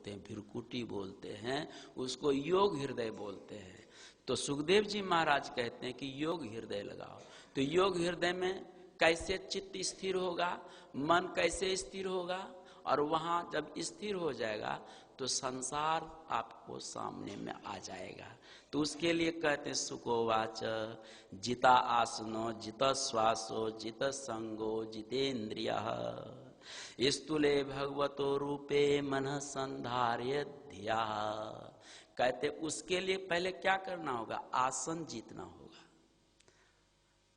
बोलते हैं, भिरकुटी बोलते हैं, उसको योग हृदय बोलते हैं। तो सुखदेव जी महाराज कहते हैं कि योग हृदय लगाओ। तो योग हृदय में कैसे चित्त स्थिर होगा, मन कैसे स्थिर होगा, और वहां जब स्थिर हो जाएगा तो संसार आपको सामने में आ जाएगा। तो उसके लिए कहते हैं सुकोवाच जिता आसनो जित श्वासो जित संगो जितेन्द्रियः स्तूले भगवतो रूपे मन संधार्य धिया। कहते उसके लिए पहले क्या करना होगा, आसन जीतना होगा।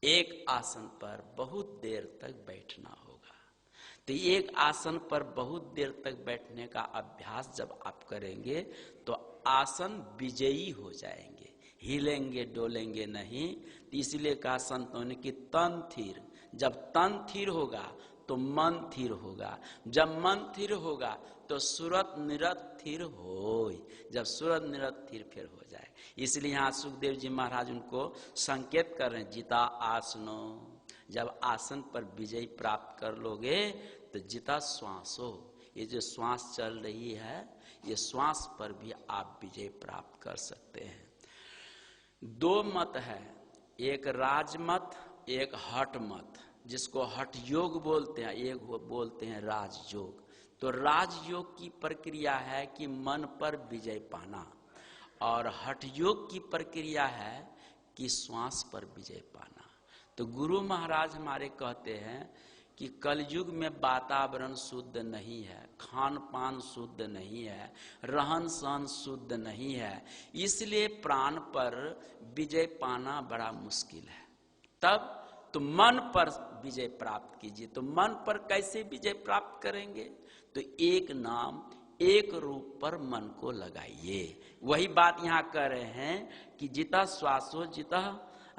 एक आसन पर बहुत देर तक बैठना होगा। तो एक आसन पर बहुत देर तक बैठने का अभ्यास जब आप करेंगे तो आसन विजयी हो जाएंगे, हिलेंगे डोलेंगे नहीं। तो इसलिए कहा संतों ने कि तन थीर, जब तन थीर होगा तो मन थीर होगा, जब मन थीर होगा तो सूरत निरत थीर हो, जब सूरत निरत थीर फिर हो जाए। इसलिए यहाँ सुखदेव जी महाराज उनको संकेत कर रहे हैं, जिता आसनो, जब आसन पर विजय प्राप्त कर लोगे तो जिता श्वासो, ये जो श्वास चल रही है ये श्वास पर भी आप विजय प्राप्त कर सकते हैं। दो मत है, एक राजमत एक हठ मत, जिसको हठ योग बोलते हैं, एक बोलते हैं राजयोग। तो राजयोग की प्रक्रिया है कि मन पर विजय पाना, और हठ योग की प्रक्रिया है कि श्वास पर विजय पाना। तो गुरु महाराज हमारे कहते हैं कि कलयुग में वातावरण शुद्ध नहीं है, खान पान शुद्ध नहीं है, रहन सहन शुद्ध नहीं है, इसलिए प्राण पर विजय पाना बड़ा मुश्किल है। तब तो मन पर विजय प्राप्त कीजिए। तो मन पर कैसे विजय प्राप्त करेंगे, तो एक नाम एक रूप पर मन को लगाइए। वही बात यहाँ कह रहे हैं कि जिता श्वासो जिता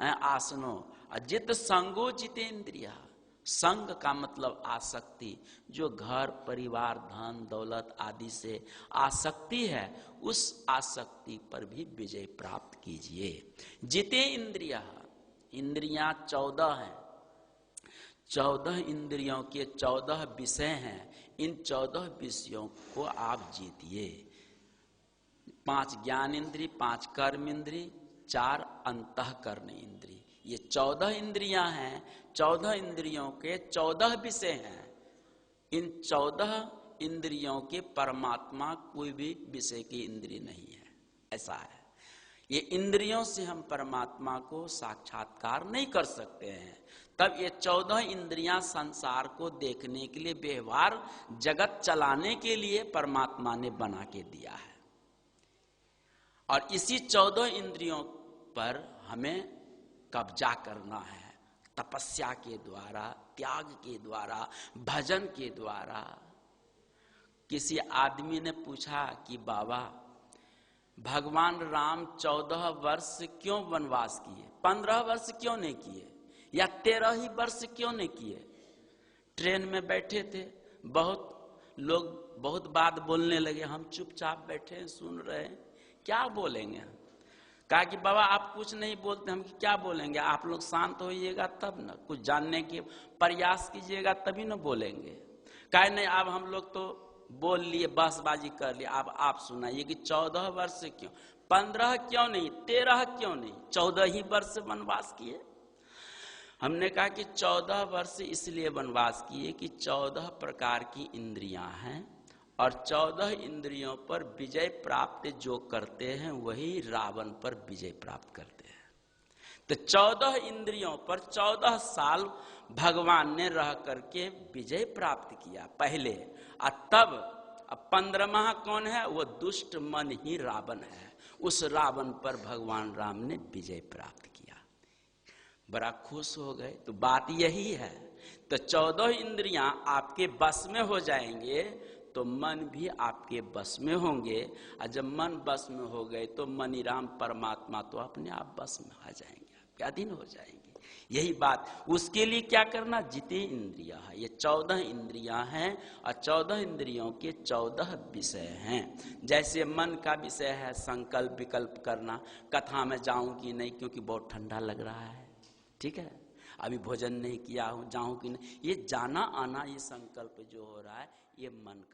आसनो जित संगो जितेन्द्रिया। संग का मतलब आसक्ति, जो घर परिवार धन दौलत आदि से आसक्ति है, उस आसक्ति पर भी विजय प्राप्त कीजिए। जिते इंद्रिया, इंद्रियां 14 हैं, 14 इंद्रियों के 14 विषय हैं। इन 14 विषयों को आप जीतिए। 5 ज्ञान इंद्री, 5 कर्म इंद्री, 4 अंतःकरण इंद्री, ये 14 इंद्रियां हैं। 14 इंद्रियों के 14 विषय हैं। इन 14 इंद्रियों के परमात्मा कोई भी विषय की इंद्री नहीं है, ऐसा है। ये इंद्रियों से हम परमात्मा को साक्षात्कार नहीं कर सकते हैं। तब ये 14 इंद्रियां संसार को देखने के लिए, व्यवहार जगत चलाने के लिए परमात्मा ने बना के दिया है। और इसी 14 इंद्रियों पर हमें कब्जा करना है, तपस्या के द्वारा, त्याग के द्वारा, भजन के द्वारा। किसी आदमी ने पूछा कि बाबा भगवान राम 14 वर्ष क्यों वनवास किए, 15 वर्ष क्यों नहीं किए, या 13 ही वर्ष क्यों नहीं किए? ट्रेन में बैठे थे, बहुत लोग बहुत बात बोलने लगे, हम चुपचाप बैठे हैं, सुन रहे हैं, क्या बोलेंगे? कहा कि बाबा आप कुछ नहीं बोलते, हम क्या बोलेंगे? आप लोग शांत होइएगा तब ना, कुछ जानने के प्रयास कीजिएगा तभी ना बोलेंगे। कहा नहीं, अब हम लोग तो बोल लिए, बहसबाजी कर लिए, अब आप सुनाइए कि 14 वर्ष क्यों, 15 क्यों नहीं, 13 क्यों नहीं, 14 ही वर्ष वनवास किए। हमने कहा कि 14 वर्ष इसलिए वनवास किए कि 14 प्रकार की इंद्रियां हैं, और 14 इंद्रियों पर विजय प्राप्त जो करते हैं वही रावण पर विजय प्राप्त करते हैं। तो 14 इंद्रियों पर 14 साल भगवान ने रह करके विजय प्राप्त किया पहले, और तब 15वां कौन है? वो दुष्ट मन ही रावण है। उस रावण पर भगवान राम ने विजय प्राप्त किया, बड़ा खुश हो गए। तो बात यही है। तो 14 इंद्रियां आपके बस में हो जाएंगे तो मन भी आपके बस में होंगे, और जब मन बस में हो गए तो मनीराम परमात्मा तो अपने आप बस में आ जाएंगे, आपके अधीन हो जाएंगे। यही बात, उसके लिए क्या करना? जिते इंद्रिया है, ये 14 इंद्रियां हैं, और 14 इंद्रियों के 14 विषय हैं। जैसे मन का विषय है संकल्प विकल्प करना, कथा में जाऊं कि नहीं क्योंकि बहुत ठंडा लग रहा है, ठीक है, अभी भोजन नहीं किया हूं, जाऊं कि नहीं, ये जाना आना, ये संकल्प जो हो रहा है, ये मन का